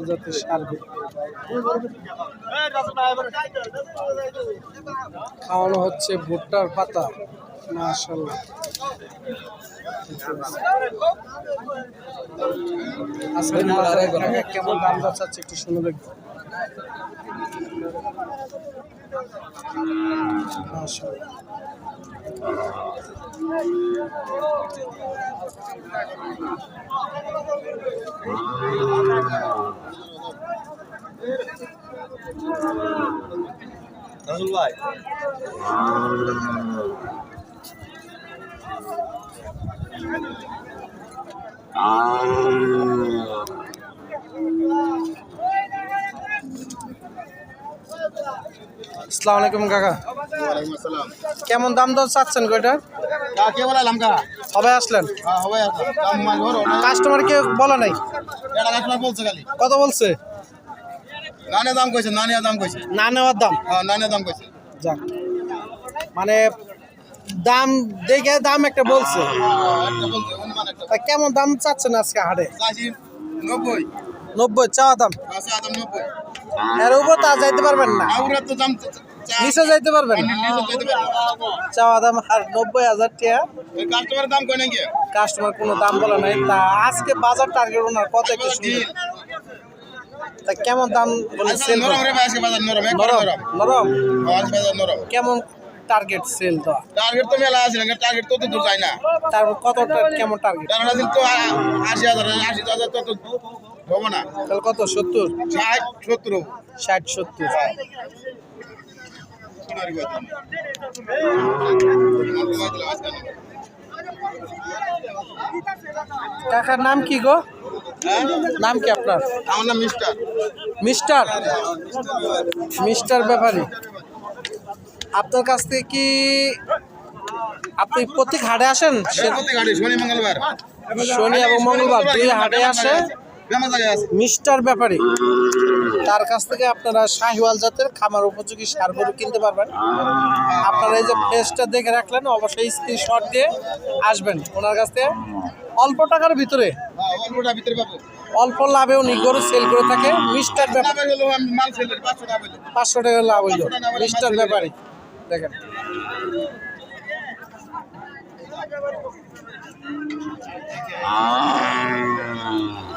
জাতের সারগুলো খাওয়ানো হচ্ছে ভুট্টার পাতা। মাশাআল্লাহ, আজকের বাজারে কেমন দাম যাচ্ছে একটু শুনে দেখবো। মাশাআল্লাহ, ভাই আসসালামু আলাইকুম কাকা। কেমন দাম দর চাচ্ছেন কয়টার? সবাই আসলেন? কাস্টমার কে বলা নাই? কত বলছে? না নেওয়ার দাম। যাক, মানে দাম দেখে দাম একটা বলছে। তা কেমন দাম চাচ্ছেন আজকে হাটে? 90 চাওয়া দাম। এর উপর তা যাইতে পারবেন না, নিচে যাইতে পারবেন না। চাওয়া দাম আর 90,000 টাকা। কাস্টমার কোনো দাম বলে নাই। তা আজকে বাজার টার্গেট ওনার কত একটু শুনি। তা কেমন দাম সেল? নরম। কেমন টার্গেট সেল দেওয়া? টার্গেট তো মেলা আছে না, টার্গেট তো দূর যায় না। তারপর কত কেমন টার্গেট? টার্গেট তো 80,000 তো হবে না। তাহলে কত? 70, 60, 70। কাকার নাম কি গো? নাম কি আপনার? আমার নাম মিস্টার। মিস্টার ব্যাপারী। আপনার কাছ থেকে কি আপনি প্রত্যেক হাটে আসেন? শনি এবং মঙ্গলবার দুই হাটে আসে মিস্টার ব্যাপারী। তার কাছ থেকে আপনারা শাহিওয়াল জাতের খামার উপযোগী সার গরু কিনতে পারবেন। আপনারা এই যে ফেসটা দেখে রাখলেন, অবশ্যই স্ক্রিনশট দিয়ে আসবেন ওনার কাছ থেকে। অল্প টাকার ভিতরে অল্প লাভে উনি গরু সেল করে থাকে। মিস্টার ব্যাপারী 500 টাকা লাভ হইল। মিস্টার ব্যাপারী দেখেন।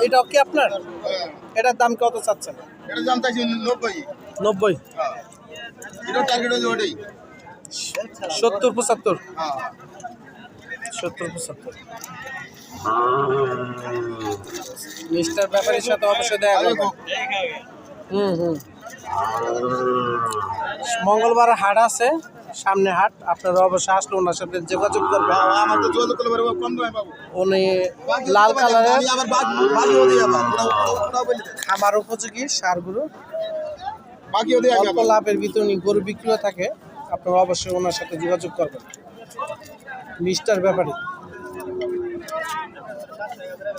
এটাও কি আপনার? এটার দাম কত চাচ্ছেন? এটার দাম চাইছি 90। 90। এটা টার্গেট হচ্ছে ওটাই 70, 75। 70, 75। মিস্টার ব্যাপারীর সাথে অবশ্যই দেখা করবেন। মঙ্গলবার হাট আছে, সামনে হাট। আপনারা অবশ্যই আসলে ওনার সাথে যোগাযোগ করবেন। আমার তো যোগাযোগ করলে কম দামে পাবো। উনি লাল কালারের খামার উপযোগী সারগুলো অল্প লাভের ভিতরে উনি গরু বিক্রি হয়ে থাকে। আপনারা অবশ্যই ওনার সাথে যোগাযোগ করবেন। মিস্টার ব্যাপারী।